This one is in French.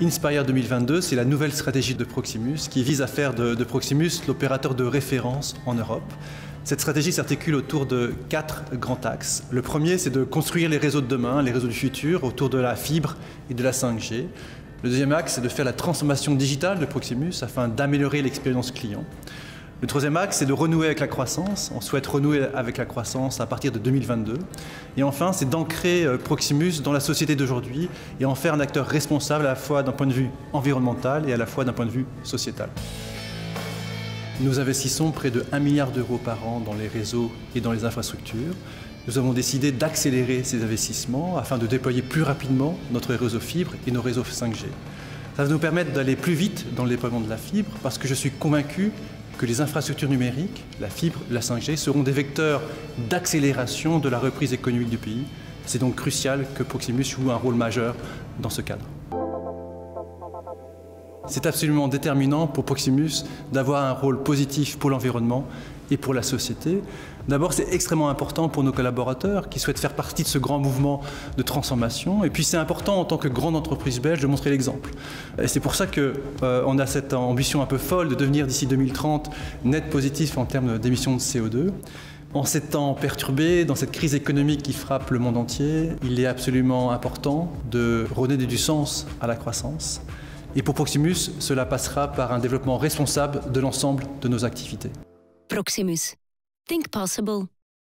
Inspire 2022, c'est la nouvelle stratégie de Proximus qui vise à faire de Proximus l'opérateur de référence en Europe. Cette stratégie s'articule autour de 4 grands axes. Le premier, c'est de construire les réseaux de demain, les réseaux du futur, autour de la fibre et de la 5G. Le deuxième axe, c'est de faire la transformation digitale de Proximus afin d'améliorer l'expérience client. Le troisième axe, c'est de renouer avec la croissance. On souhaite renouer avec la croissance à partir de 2022. Et enfin, c'est d'ancrer Proximus dans la société d'aujourd'hui et en faire un acteur responsable à la fois d'un point de vue environnemental et à la fois d'un point de vue sociétal. Nous investissons près de 1 milliard d'euros par an dans les réseaux et dans les infrastructures. Nous avons décidé d'accélérer ces investissements afin de déployer plus rapidement notre réseau fibre et nos réseaux 5G. Ça va nous permettre d'aller plus vite dans le déploiement de la fibre parce que je suis convaincu que les infrastructures numériques, la fibre, la 5G, seront des vecteurs d'accélération de la reprise économique du pays. C'est donc crucial que Proximus joue un rôle majeur dans ce cadre. C'est absolument déterminant pour Proximus d'avoir un rôle positif pour l'environnement et pour la société. D'abord, c'est extrêmement important pour nos collaborateurs qui souhaitent faire partie de ce grand mouvement de transformation. Et puis, c'est important en tant que grande entreprise belge de montrer l'exemple. Et c'est pour ça qu'on a cette ambition un peu folle de devenir d'ici 2030 net positif en termes d'émissions de CO2. En ces temps perturbés, dans cette crise économique qui frappe le monde entier, il est absolument important de redonner du sens à la croissance. Et pour Proximus, cela passera par un développement responsable de l'ensemble de nos activités. Proximus. Think possible.